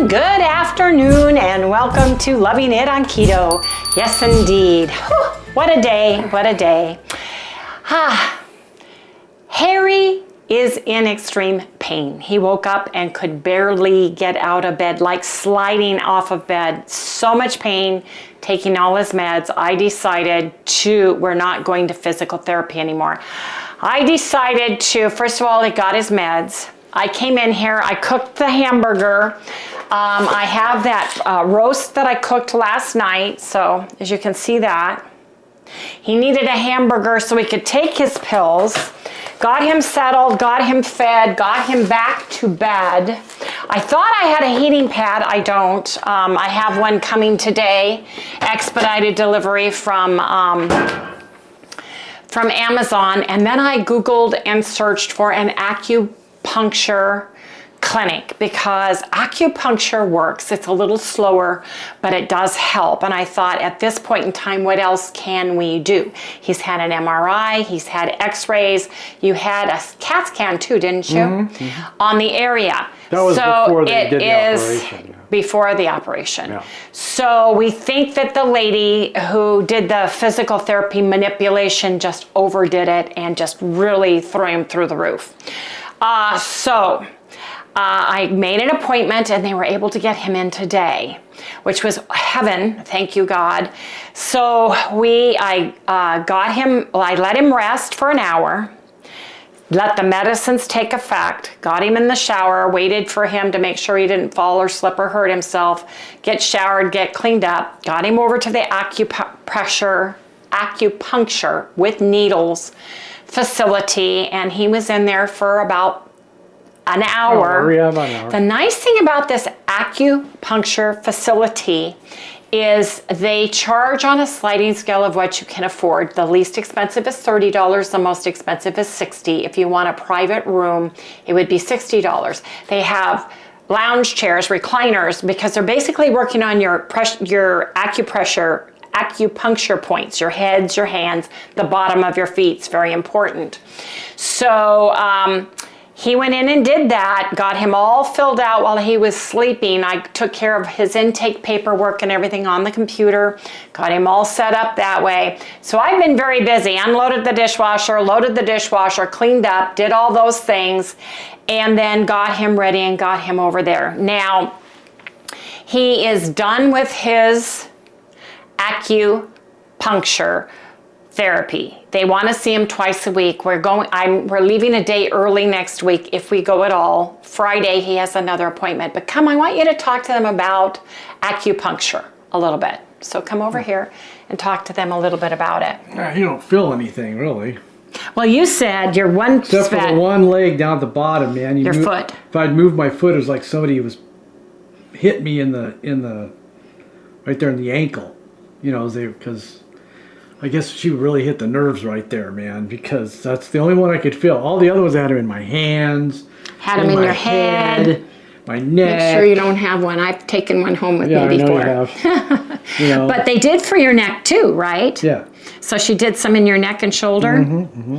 Good afternoon and welcome to Loving It on Keto. Yes, indeed. Whew, what a day, what a day. Harry is in extreme pain. He woke up and could barely get out of bed, like sliding off of bed. So much pain, taking all his meds. I decided we're not going to physical therapy anymore. I decided to, first of all, he got his meds. I came in here, I cooked the hamburger. I have that roast that I cooked last night, so as you can see that. He needed a hamburger so he could take his pills. Got him settled, got him fed, got him back to bed. I thought I had a heating pad, I don't. I have one coming today, expedited delivery from Amazon, and then I Googled and searched for an acupuncture clinic because acupuncture works. It's a little slower, but it does help. And I thought at this point in time, what else can we do? He's had an MRI, he's had x-rays, you had a CAT scan too, didn't you? Mm-hmm. On the area. That was before they did the operation. Yeah. Before the operation. Yeah. So we think that the lady who did the physical therapy manipulation just overdid it and just really threw him through the roof. I made an appointment and they were able to get him in today, which was heaven, thank you God. So I let him rest for an hour, let the medicines take effect, got him in the shower, waited for him to make sure he didn't fall or slip or hurt himself, get showered, get cleaned up, got him over to the acupuncture with needles facility, and he was in there for about an hour. The nice thing about this acupuncture facility is they charge on a sliding scale of what you can afford. The least expensive is $30, the most expensive is $60. If you want a private room, it would be $60. They have lounge chairs, recliners, because they're basically working on your acupuncture points, your heads, your hands, the bottom of your feet. It's very important. So, he went in and did that, got him all filled out while he was sleeping. I took care of his intake paperwork and everything on the computer, got him all set up that way. So I've been very busy, unloaded the dishwasher, loaded the dishwasher, cleaned up, did all those things, and then got him ready and got him over there. Now, he is done with his acupuncture therapy. They want to see him twice a week. We're leaving a day early next week if we go at all. Friday he has another appointment. But come, I want you to talk to them about acupuncture a little bit. So come over here and talk to them a little bit about it. Yeah, you don't feel anything really. Well, you said your one except for the one leg down at the bottom, man. Your foot. If I'd moved my foot, it was like somebody was hit me in the right there in the ankle. You know, because I guess she really hit the nerves right there, man, because that's the only one I could feel. All the other ones I had them in my hands. Had them in your head. My neck. Make sure you don't have one. I've taken one home with me before. Yeah, I know you have. You know. But they did for your neck too, right? Yeah. So she did some in your neck and shoulder? Mm-hmm, mm-hmm.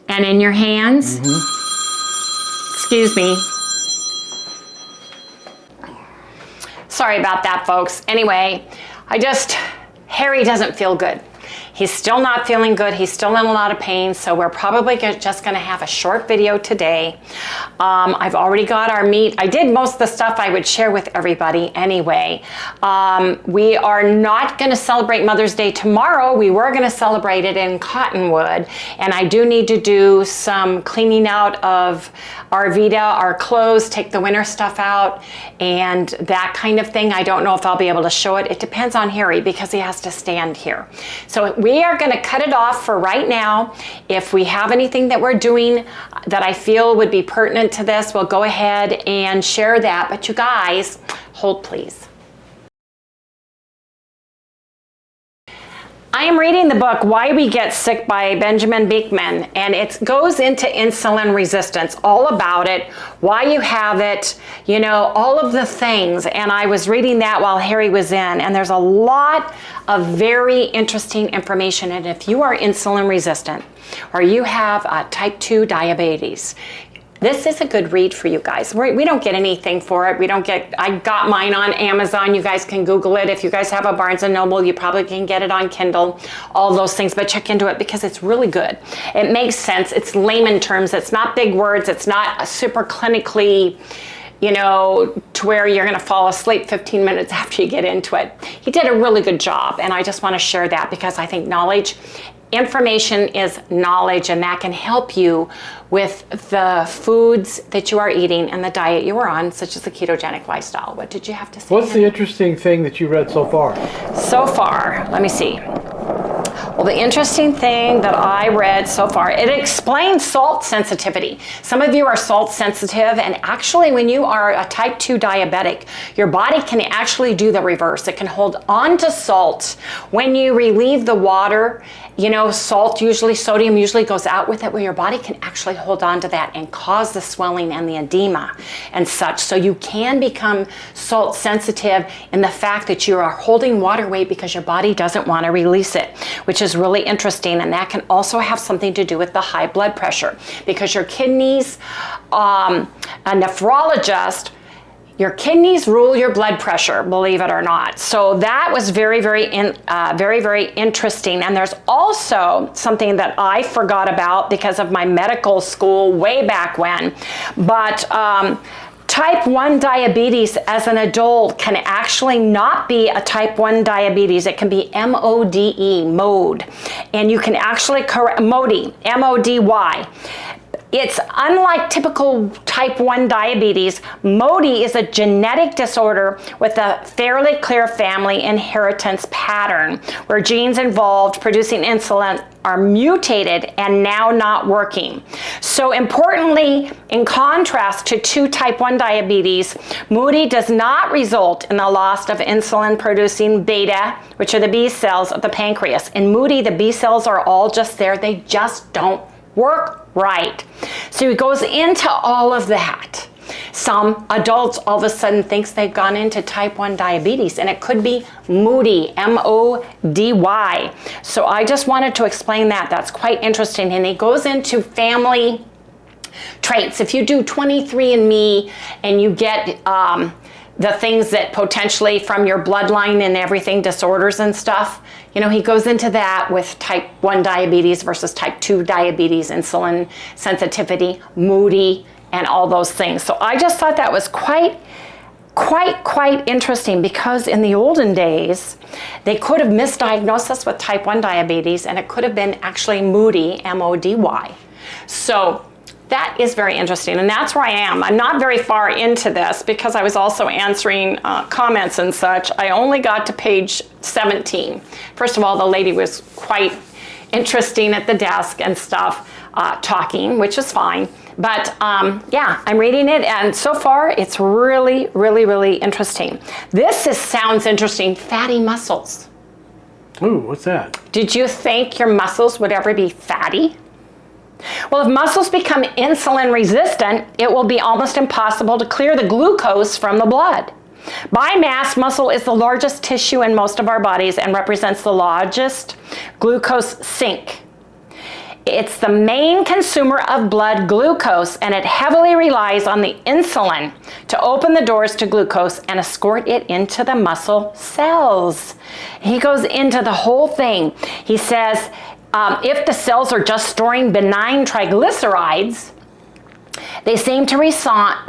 And in your hands? Mm-hmm. Excuse me. Sorry about that, folks. Anyway, Harry doesn't feel good. He's still not feeling good. He's still in a lot of pain, so we're probably just going to have a short video today. I've already got our meat. I did most of the stuff I would share with everybody anyway. We are not going to celebrate Mother's Day tomorrow. We were going to celebrate it in Cottonwood, and I do need to do some cleaning out of our Vita, our clothes, take the winter stuff out, and that kind of thing. I don't know if I'll be able to show it. It depends on Harry because he has to stand here. So we are going to cut it off for right now. If we have anything that we're doing that I feel would be pertinent to this, we'll go ahead and share that. But you guys, hold please. I am reading the book Why We Get Sick by Benjamin Beekman, and it goes into insulin resistance, all about it, why you have it, you know, all of the things. And I was reading that while Harry was in, and there's a lot of very interesting information. And if you are insulin resistant or you have type 2 diabetes, this is a good read for you guys. We don't get anything for it. I got mine on Amazon. You guys can Google it. If you guys have a Barnes & Noble, you probably can get it on Kindle, all those things, but check into it because it's really good. It makes sense. It's layman terms. It's not big words. It's not super clinically, to where you're going to fall asleep 15 minutes after you get into it. He did a really good job, and I just want to share that because I think information is knowledge, and that can help you with the foods that you are eating and the diet you are on, such as the ketogenic lifestyle. What did you have to say? What's the interesting thing that you read so far? So far, let me see. Well, the interesting thing that I read so far, it explains salt sensitivity. Some of you are salt sensitive, and actually when you are a type 2 diabetic, your body can actually do the reverse. It can hold on to salt. When you relieve the water, sodium usually goes out with it, where your body can actually hold on to that and cause the swelling and the edema and such. So you can become salt sensitive in the fact that you are holding water weight because your body doesn't want to release it, which is really interesting. And that can also have something to do with the high blood pressure, because your kidneys, a nephrologist, your kidneys rule your blood pressure, believe it or not. So that was very, very interesting. And there's also something that I forgot about because of my medical school way back when. But type 1 diabetes as an adult can actually not be a type 1 diabetes. It can be MODE, mode. And you can actually correct, MODY, M-O-D-Y. It's unlike typical type 1 diabetes. MODY is a genetic disorder with a fairly clear family inheritance pattern where genes involved producing insulin are mutated and now not working. So importantly, in contrast to type 1 diabetes, MODY does not result in the loss of insulin producing beta, which are the B cells of the pancreas. In MODY, the B cells are all just there. They just don't work right. So he goes into all of that. Some adults all of a sudden thinks they've gone into type 1 diabetes, and it could be MODY, M-O-D-Y. So I just wanted to explain that. That's quite interesting. And he goes into family traits. If you do 23andMe and you get the things that potentially from your bloodline and everything, disorders and stuff, he goes into that with type 1 diabetes versus type 2 diabetes, insulin sensitivity, MODY, and all those things. So I just thought that was quite interesting, because in the olden days, they could have misdiagnosed us with type 1 diabetes, and it could have been actually MODY, M-O-D-Y. So that is very interesting, and that's where I am. I'm not very far into this because I was also answering comments and such. I only got to page 17. First of all, the lady was quite interesting at the desk and stuff, talking, which is fine. But yeah, I'm reading it, and so far it's really interesting. Sounds interesting. Fatty muscles. Ooh, what's that? Did you think your muscles would ever be fatty? Well, if muscles become insulin resistant, it will be almost impossible to clear the glucose from the blood. By mass, muscle is the largest tissue in most of our bodies and represents the largest glucose sink. It's the main consumer of blood glucose, and it heavily relies on the insulin to open the doors to glucose and escort it into the muscle cells. He goes into the whole thing. He says, if the cells are just storing benign triglycerides, they seem to respond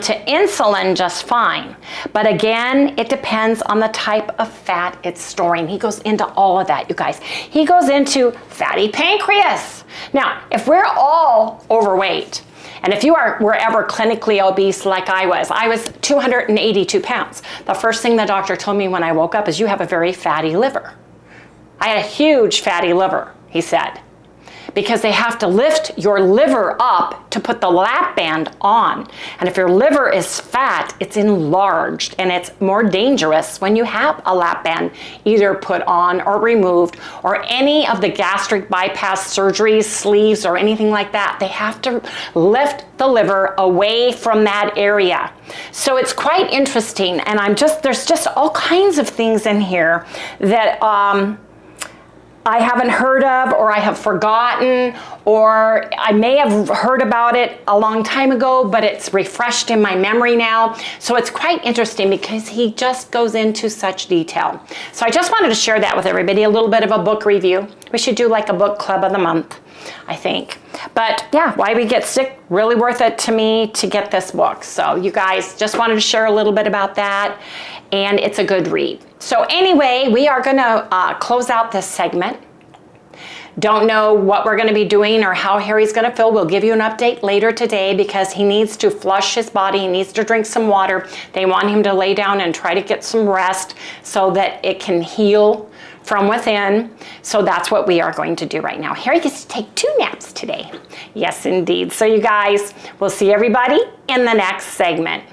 to insulin just fine. But again, it depends on the type of fat it's storing. He goes into all of that, you guys. He goes into fatty pancreas. Now, if we're all overweight, and if you were ever clinically obese like I was 282 pounds. The first thing the doctor told me when I woke up is, you have a very fatty liver. I had a huge fatty liver, he said, because they have to lift your liver up to put the lap band on. And if your liver is fat, it's enlarged, and it's more dangerous when you have a lap band either put on or removed, or any of the gastric bypass surgeries, sleeves, or anything like that. They have to lift the liver away from that area. So it's quite interesting, and there's just all kinds of things in here that I haven't heard of, or I have forgotten, or I may have heard about it a long time ago, but it's refreshed in my memory now. So it's quite interesting because he just goes into such detail. So I just wanted to share that with everybody, a little bit of a book review. We should do like a book club of the month, I think. But yeah, Why We Get Sick, really worth it to me to get this book. So you guys, just wanted to share a little bit about that, and it's a good read. So anyway, we are gonna close out this segment. Don't know what we're gonna be doing or how Harry's gonna feel. We'll give you an update later today because he needs to flush his body. He needs to drink some water. They want him to lay down and try to get some rest so that it can heal from within. So that's what we are going to do right now. Harry gets to take 2 naps today. Yes, indeed. So you guys, we'll see everybody in the next segment.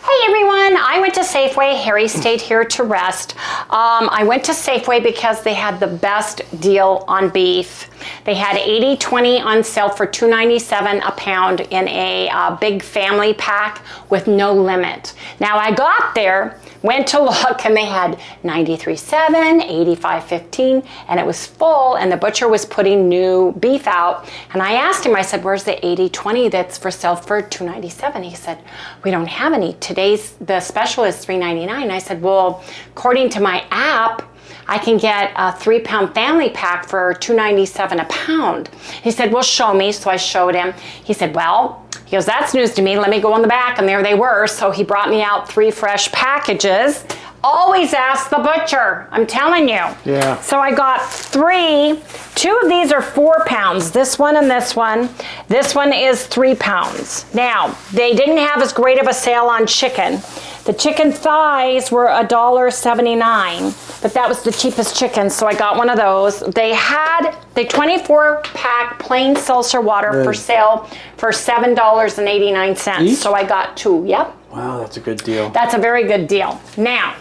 Hey everyone, I went to Safeway. Harry stayed here to rest. I went to Safeway because they had the best deal on beef. They had 80/20 on sale for $2.97 a pound in a big family pack with no limit. Now I got there, went to look, and they had 93.7, 85.15, and it was full, and the butcher was putting new beef out. And I asked him, I said, where's the 80/20 that's for sale for $2.97? He said, we don't have any. The special is $3.99. I said, well, according to my app, I can get a 3-pound family pack for $2.97 a pound. He said, well, show me. So I showed him. He said, well, he goes, that's news to me. Let me go on the back. And there they were. So he brought me out 3 fresh packages. Always ask the butcher. I'm telling you. Yeah. So I got 3. 2 of these are 4 pounds. This one and this one. This one is 3 pounds. Now, they didn't have as great of a sale on chicken. The chicken thighs were $1.79, but that was the cheapest chicken, so I got one of those. They had the 24-pack plain seltzer water for sale for $7.89. Each? So I got 2. Yep. Wow, that's a good deal. That's a very good deal. Now,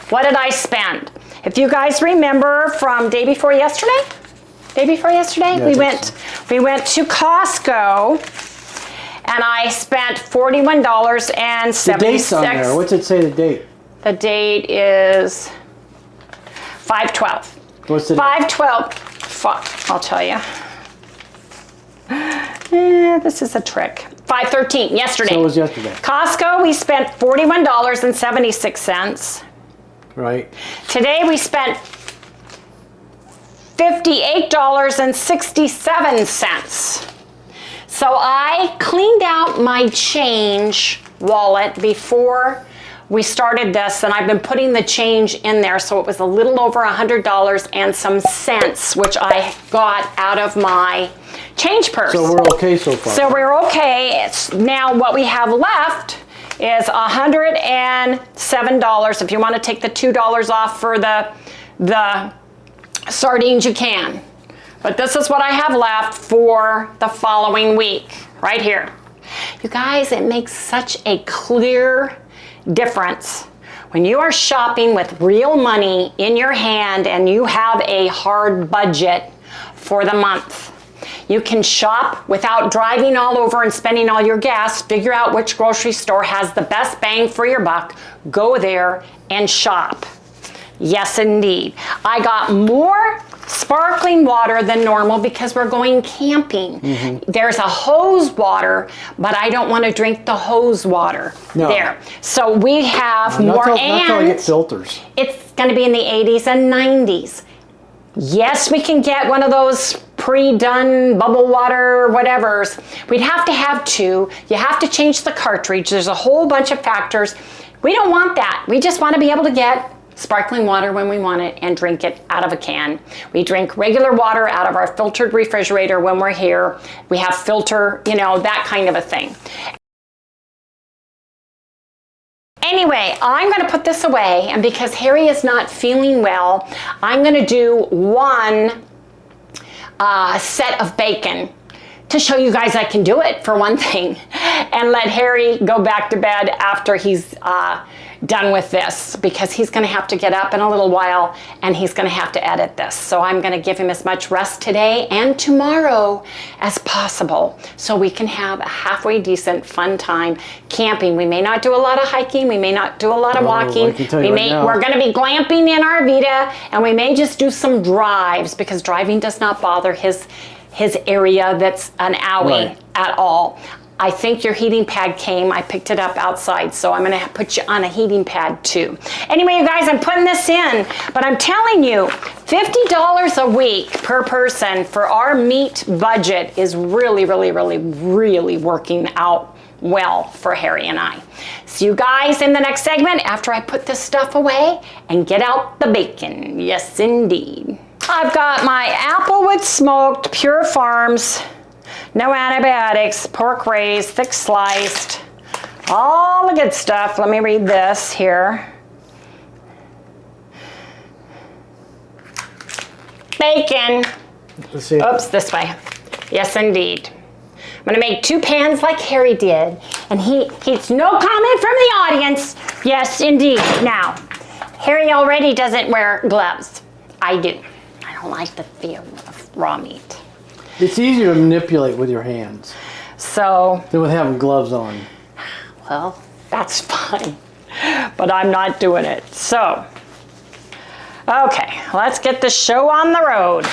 what did I spend? If you guys remember from day before yesterday, Yeah, we went to Costco. And I spent $41.76. The date's on there. What's it say the date? The date is 5/12. What's the 5/12. I'll tell you. This is a trick. 5/13, yesterday. So it was yesterday. Costco, we spent $41.76. Right. Today we spent $58.67. So I cleaned out my change wallet before we started this, and I've been putting the change in there, so it was a little over $100 and some cents, which I got out of my change purse. So we're okay so far. So we're okay. Now what we have left is $107. If you want to take the $2 off for the sardines, you can. But this is what I have left for the following week, right here. You guys, it makes such a clear difference when you are shopping with real money in your hand and you have a hard budget for the month. You can shop without driving all over and spending all your gas. Figure out which grocery store has the best bang for your buck. Go there and shop. Yes, indeed. I got more sparkling water than normal because we're going camping. There's a hose water, but I don't want to drink the hose water there. So we have more, not till I get filters. It's going to be in the 80s and 90s. Yes, we can get one of those pre-done bubble water whatevers. We'd have to have 2. You have to change the cartridge. There's a whole bunch of factors. We don't want that. We just want to be able to get sparkling water when we want it and drink it out of a can. We drink regular water out of our filtered refrigerator when we're here. We have filter, that kind of a thing. Anyway, I'm going to put this away, and because Harry is not feeling well, I'm going to do 1 set of bacon to show you guys I can do it, for one thing, and let Harry go back to bed after he's done with this because he's going to have to get up in a little while and he's going to have to edit this. So I'm going to give him as much rest today and tomorrow as possible so we can have a halfway decent fun time camping. We may not do a lot of hiking. We may not do a lot of walking. We're going to be glamping in our Vita, and we may just do some drives because driving does not bother his area that's an owie at all. I think your heating pad came. I picked it up outside, so I'm gonna put you on a heating pad too. Anyway, you guys, I'm putting this in, but I'm telling you, $50 a week per person for our meat budget is really, really, really, really working out well for Harry and I. See you guys in the next segment after I put this stuff away and get out the bacon. Yes, indeed. I've got my Applewood smoked, Pure Farms, no antibiotics, pork raised, thick sliced, all the good stuff. Let me read this here. Bacon. Let's see. Oops, this way. Yes, indeed. I'm gonna make 2 pans like Harry did, and he's no comment from the audience. Yes, indeed. Now, Harry already doesn't wear gloves. I do. I don't like the feel of raw meat. It's easier to manipulate with your hands So, than with having gloves on. well, that's fine, but I'm not doing it. So, okay, let's get the show on the road.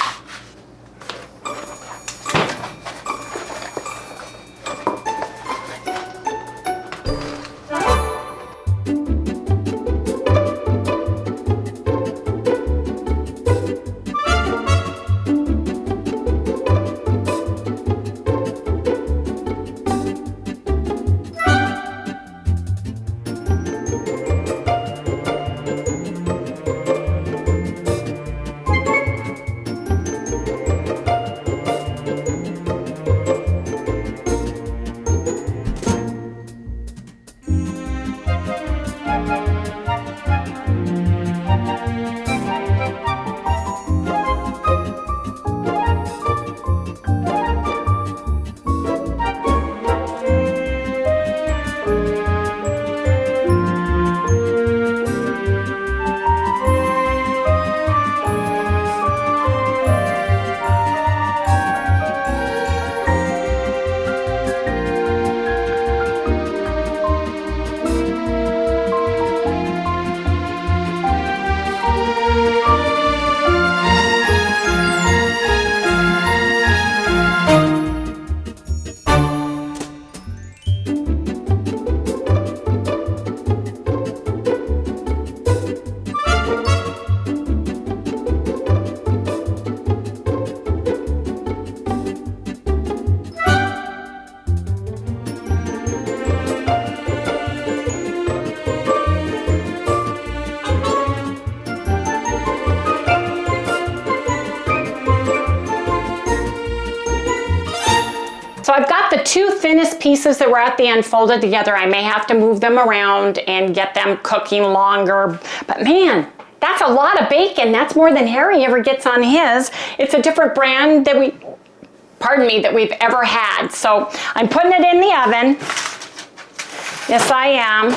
So I've got the 2 thinnest pieces that were at the end folded together. I may have to move them around and get them cooking longer. But man, that's a lot of bacon. That's more than Harry ever gets on his. It's a different brand that we've ever had. So I'm putting it in the oven. Yes, I am.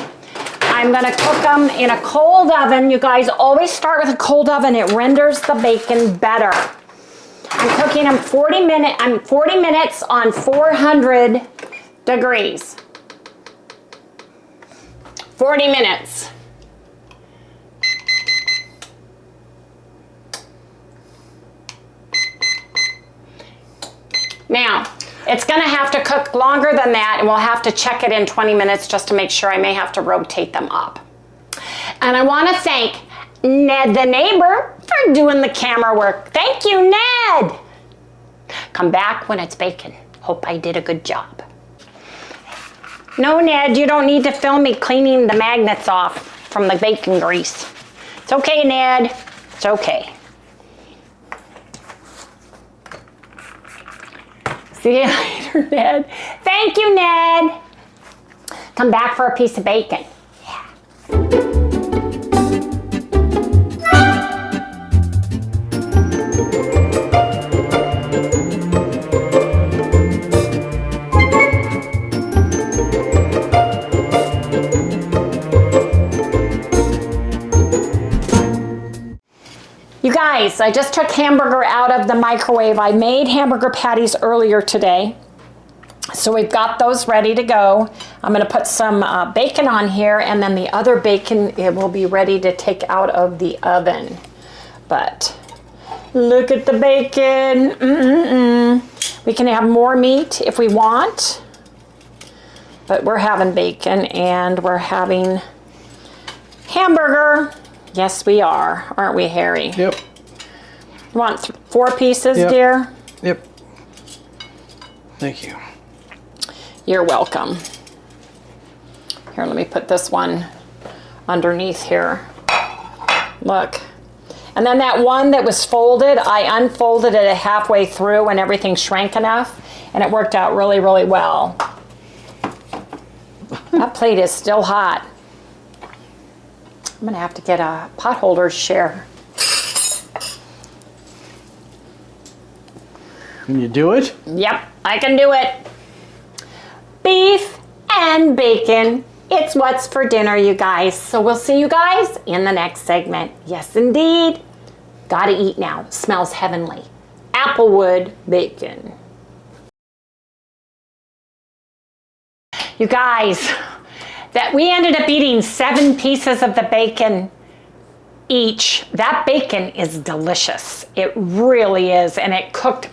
I'm gonna cook them in a cold oven. You guys always start with a cold oven. It renders the bacon better. I'm cooking them 40 minutes on 400 degrees. 40 minutes. Now, it's gonna have to cook longer than that, and we'll have to check it in 20 minutes just to make sure. I may have to rotate them up. And I wanna thank Ned the neighbor for doing the camera work. Thank you, Ned. Come back when it's bacon. Hope I did a good job. No, Ned, you don't need to film me cleaning the magnets off from the bacon grease. It's okay, Ned. It's okay. See you later, Ned. Thank you, Ned. Come back for a piece of bacon. Yeah. guys, I just took hamburger out of the microwave. I made hamburger patties earlier today. So we've got those ready to go. I'm gonna put some bacon on here, and then the other bacon, it will be ready to take out of the oven. But look at the bacon. We can have more meat if we want, but we're having bacon and we're having hamburger. Yes, we are, aren't we, Harry? Yep. You want 4 pieces, Yep. dear? Yep. Thank you. You're welcome. Here, let me put this one underneath here. Look. And then that one that was folded, I unfolded it halfway through when everything shrank enough, and it worked out really, really well. That plate is still hot. I'm gonna have to get a potholder share. Can you do it? Yep, I can do it. Beef and bacon. It's what's for dinner, you guys. So we'll see you guys in the next segment. Yes, indeed. Gotta eat now. Smells heavenly. Applewood bacon. You guys, that we ended up eating 7 pieces of the bacon each. That bacon is delicious. It really is. And it cooked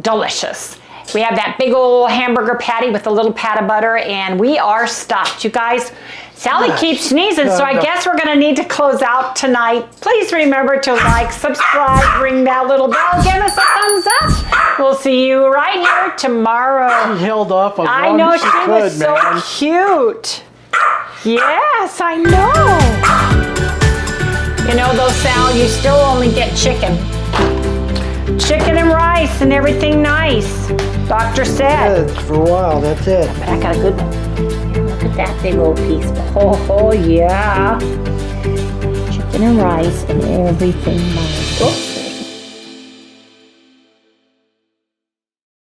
delicious. We have that big old hamburger patty with a little pat of butter, and we are stuffed. You guys, Sally keeps sneezing, so I guess we're gonna need to close out tonight. Please remember to like, subscribe, ring that little bell, give us a thumbs up. We'll see you right here tomorrow. She held off as I long know, as she she was could, so man. cute. Yes, I know. You know though, Sal, you still only get chicken. Chicken and rice and everything nice. Doctor said. Yeah, for a while, that's it. But I got a good one. Look at that big old piece. Oh yeah. Chicken and rice and everything nice. Oh.